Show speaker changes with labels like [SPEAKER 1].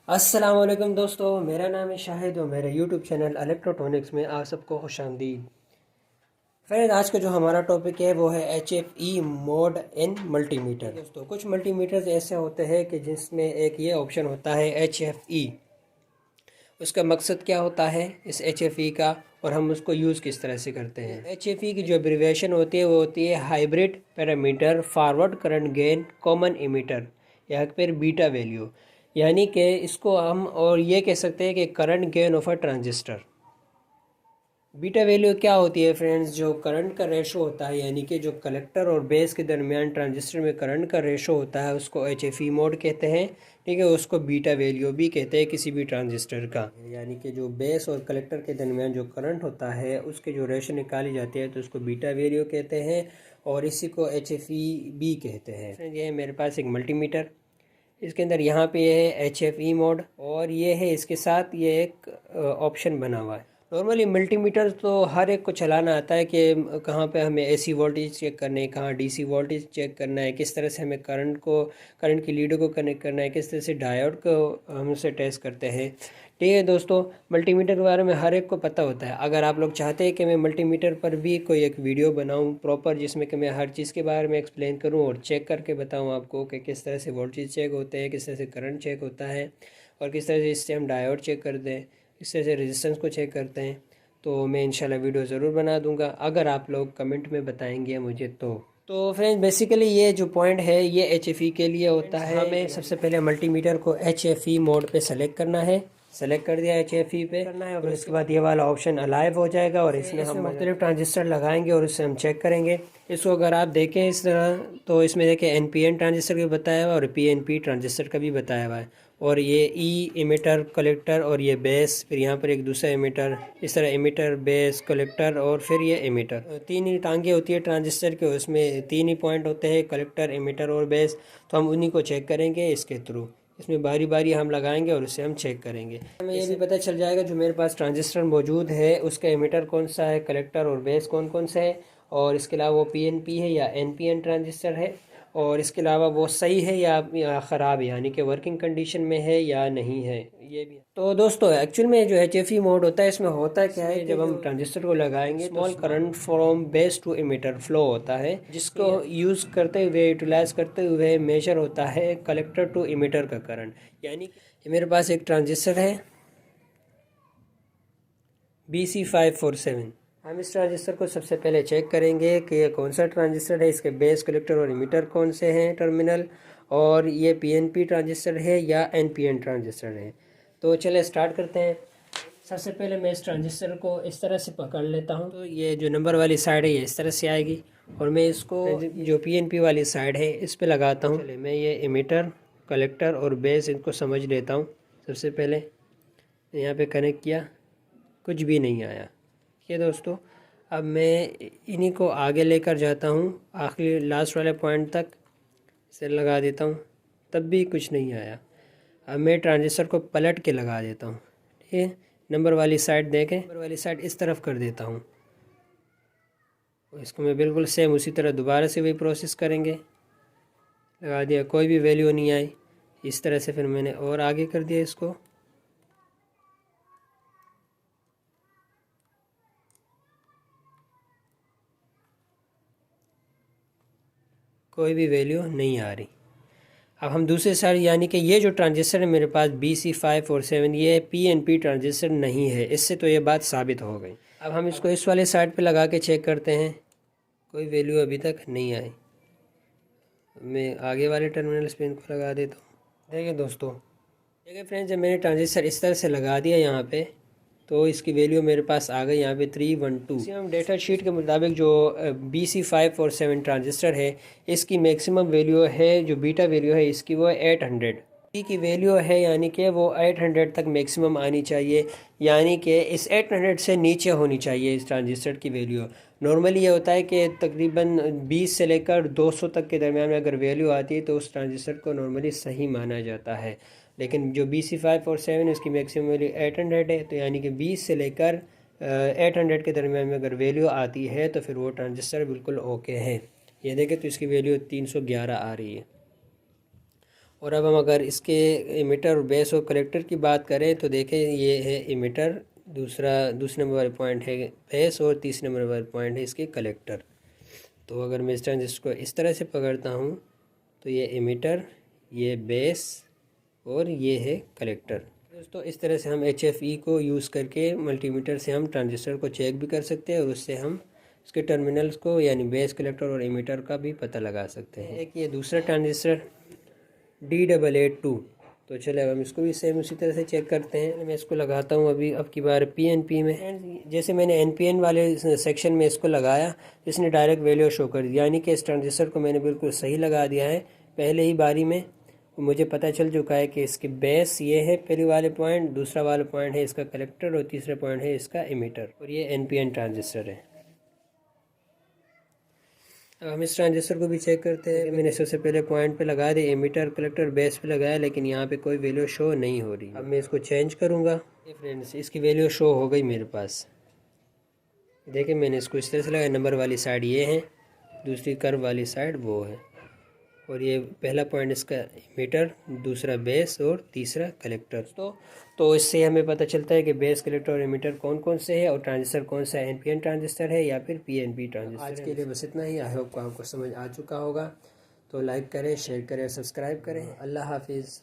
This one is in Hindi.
[SPEAKER 1] अस्सलामुअलैकुम दोस्तों, मेरा नाम है शाहिद और मेरे यूट्यूब चैनल इलेक्ट्रोट्रॉनिक्स में आप सबको खुशामदीद। फ्रेंड, आज का जो हमारा टॉपिक है वो है HFE मोड इन मल्टीमीटर। दोस्तों, कुछ मल्टीमीटर्स ऐसे होते हैं कि जिसमें एक ये ऑप्शन होता है HFE। उसका मकसद क्या होता है इस HFE का, और हम उसको यूज़ किस तरह से करते हैं। HFE की जो एब्रीविएशन होती है वो होती है hybrid parameter forward current gain common emitter, या फिर बीटा वैल्यू। यानी कि इसको हम और ये कह सकते हैं कि current gain of a transistor. Beta value क्या होती है फ्रेंड्स? जो करंट का रेशो होता है, यानी कि जो कलेक्टर और बेस के दरमियान ट्रांजिस्टर में करंट का रेशो होता है, उसको HFE मोड कहते हैं। ठीक है, उसको बीटा वैल्यू भी कहते हैं किसी भी ट्रांजिस्टर का। यानी कि जो बेस और कलेक्टर के दरमियान जो करंट होता है उसके जो रेशो निकाली जाती है तो उसको बीटा वैल्यू कहते हैं, और इसी को HFE भी कहते हैं। ये है मेरे पास एक मल्टीमीटर, इसके अंदर यहाँ पे ये है HFE मोड, और ये है इसके साथ ये एक ऑप्शन बना हुआ है। नॉर्मली मल्टीमीटर तो हर एक को चलाना आता है कि कहाँ पे हमें AC वोल्टेज चेक करना है, कहाँ DC वोल्टेज चेक करना है, किस तरह से हमें करंट की लीडर को कनेक्ट करना है, किस तरह से डायोड को हम उसे टेस्ट करते हैं। ठीक है दोस्तों, मल्टीमीटर के बारे में हर एक को पता होता है। अगर आप लोग चाहते हैं कि मैं मल्टीमीटर पर भी कोई एक वीडियो बनाऊं प्रॉपर, जिसमें कि मैं हर चीज़ के बारे में एक्सप्लेन करूं और चेक करके बताऊं आपको कि किस तरह से वोल्टेज चेक होते हैं, किस तरह से करंट चेक होता है, और किस तरह से इससे हम डायोड चेक करते हैं, किस तरह से रेजिस्टेंस को चेक करते हैं, तो मैं इंशाल्लाह वीडियो ज़रूर बना दूंगा अगर आप लोग कमेंट में बताएंगे मुझे। तो फ्रेंड्स, बेसिकली ये जो पॉइंट है ये HFE के लिए होता है। हमें सबसे पहले मल्टीमीटर को HFE मोड पे सेलेक्ट करना है। सेलेक्ट कर दिया HFE पे करना है, और उसके बाद ये वाला ऑप्शन अलाइव हो जाएगा, और इसमें हम मुख्तलिफ ट्रांजिस्टर लगाएंगे और उससे हम चेक करेंगे। इसको अगर आप देखें इस तरह, तो इसमें देखें NPN ट्रांजिस्टर भी बताया हुआ है और PNP ट्रांजिस्टर का भी बताया हुआ है, और ये इमीटर कलेक्टर और ये बेस, फिर यहाँ पर एक दूसरा इमीटर, इस तरह इमीटर बेस कलेक्टर और फिर ये इमीटर। तीन ही टांगे होती है ट्रांजिस्टर के, उसमें तीन ही पॉइंट होते हैं, कलेक्टर इमीटर और बेस। तो हम उन्हीं को चेक करेंगे इसके थ्रू। इसमें बारी बारी हम लगाएंगे और उससे हम चेक करेंगे। हमें ये भी पता चल जाएगा जो मेरे पास ट्रांजिस्टर मौजूद है उसका इमीटर कौन सा है, कलेक्टर और बेस कौन कौन सा है, और इसके अलावा वो PNP है या NPN ट्रांजिस्टर है, और इसके अलावा वो सही है या ख़राब है, यानी कि वर्किंग कंडीशन में है या नहीं है, ये भी। तो दोस्तों, एक्चुअल में जो HFE मोड होता है इसमें होता क्या है, जब हम ट्रांजिस्टर को लगाएंगे small current from base to emitter flow होता है, जिसको यूज़ करते हुए यूटिलाइज करते हुए मेजर होता है कलेक्टर टू इमीटर का करंट। यानी कि मेरे पास एक ट्रांजिस्टर है BC547। हम इस ट्रांजिस्टर को सबसे पहले चेक करेंगे कि ये कौन सा ट्रांजिस्टर है, इसके बेस कलेक्टर और इमीटर कौन से हैं टर्मिनल, और ये PNP ट्रांजिस्टर है या NPN ट्रांजिस्टर है। तो चले स्टार्ट करते हैं। सबसे पहले मैं इस ट्रांजिस्टर को इस तरह से पकड़ लेता हूँ, तो ये जो नंबर वाली साइड है ये इस तरह से आएगी, और मैं इसको जो PNP वाली साइड है इस पर लगाता हूँ। चले मैं ये इमीटर कलेक्टर और बेस इनको समझ लेता हूँ। सबसे पहले यहाँ पे कनेक्ट किया, कुछ भी नहीं आया। ये दोस्तों, अब मैं इन्हीं को आगे लेकर जाता हूँ आखिरी लास्ट वाले पॉइंट तक, इसे लगा देता हूँ, तब भी कुछ नहीं आया। अब मैं ट्रांजिस्टर को पलट के लगा देता हूँ। ठीक है, नंबर वाली साइड देखें, नंबर वाली साइड इस तरफ कर देता हूँ। इसको मैं बिल्कुल सेम उसी तरह दोबारा से वही प्रोसेस करेंगे। लगा दिया, कोई भी वैल्यू नहीं आई। इस तरह से फिर मैंने और आगे कर दिया इसको, कोई भी वैल्यू नहीं आ रही। अब हम दूसरे साइड, यानी कि ये जो ट्रांजिस्टर है मेरे पास BC547, ये PNP ट्रांजिस्टर नहीं है, इससे तो ये बात साबित हो गई। अब हम इसको इस वाले साइड पे लगा के चेक करते हैं, कोई वैल्यू अभी तक नहीं आई। मैं आगे वाले टर्मिनल्स पे इनको लगा देता हूँ। देखिए दोस्तों, देखिए फ्रेंड्स, जब मैंने ट्रांजिस्टर इस तरह से लगा दिया यहाँ पे, तो इसकी वैल्यू मेरे पास आ गई यहाँ पे 312। इसी हम डेटा शीट के मुताबिक जो BC547 ट्रांजिस्टर है, इसकी मैक्सिमम वैल्यू है, जो बीटा वैल्यू है इसकी, वो 800 की वैल्यू है, यानी कि वो 800 तक मैक्सिमम आनी चाहिए, यानी कि इस 800 से नीचे होनी चाहिए इस ट्रांजिस्टर की वैल्यू। नॉर्मली ये होता है कि तकरीबन 20 से लेकर 200 तक के दरमियान में अगर वैल्यू आती है तो उस ट्रांजिस्टर को नॉर्मली सही माना जाता है। लेकिन जो BC547 इसकी मैक्सिमम वैल्यू 800 है, तो यानी कि 20 से लेकर 800 के दरमियान में अगर वैल्यू आती है तो फिर वो ट्रांजिस्टर बिल्कुल ओके है। ये देखें तो इसकी वैल्यू 311 आ रही है। और अब हम अगर इसके इमीटर और बेस और कलेक्टर की बात करें तो देखें ये है इमीटर, दूसरे नंबर वाले पॉइंट है बेस और तीसरे नंबर वाले पॉइंट है इसके कलेक्टर। तो अगर मैं इस ट्रांजिस्टर को इस तरह से पकड़ता हूँ तो ये इमीटर, ये बेस और ये है कलेक्टर। दोस्तों इस तरह से हम HFE को यूज़ करके मल्टीमीटर से हम ट्रांजिस्टर को चेक भी कर सकते हैं और उससे हम इसके टर्मिनल्स को यानी बेस, कलेक्टर और इमीटर का भी पता लगा सकते हैं। एक ये दूसरा ट्रांजिस्टर D882। तो चले अब हम इसको भी सेम उसी तरह से चेक करते हैं। मैं इसको लगाता हूँ अभी अब की बार PNP में। जैसे मैंने NPN वाले सेक्शन में इसको लगाया, इसने डायरेक्ट वैल्यू शो कर दिया, यानी कि इस ट्रांजिस्टर को मैंने बिल्कुल सही लगा दिया है पहले ही बारी में। मुझे पता चल चुका है कि इसके बेस ये है पहले वाले पॉइंट, दूसरा वाला पॉइंट है इसका कलेक्टर और तीसरा पॉइंट है इसका इमीटर, और ये NPN ट्रांजिस्टर है। अब हम इस ट्रांजिस्टर को भी चेक करते हैं। मैंने सबसे पहले पॉइंट पे लगा दिया इमीटर, कलेक्टर, बेस पे लगाया, लेकिन यहाँ पे कोई वैल्यू शो नहीं हो रही। अब मैं इसको चेंज करूँगा। ये फ्रेंड्स इसकी वैल्यू शो हो गई मेरे पास। देखिए मैंने इसको इस तरह से लगाया, नंबर वाली साइड ये है, दूसरी कर्व वाली साइड वो है, और ये पहला पॉइंट इसका इमीटर, दूसरा बेस और तीसरा कलेक्टर। तो इससे हमें पता चलता है कि बेस, कलेक्टर और इमीटर कौन कौन से है और ट्रांजिस्टर कौन सा NPN ट्रांजिस्टर है या फिर PNP ट्रांजिस्टर। आज के लिए बस इतना ही। आई होप आपको समझ आ चुका होगा। तो लाइक करें, शेयर करें, सब्सक्राइब करें। अल्लाह हाफिज़।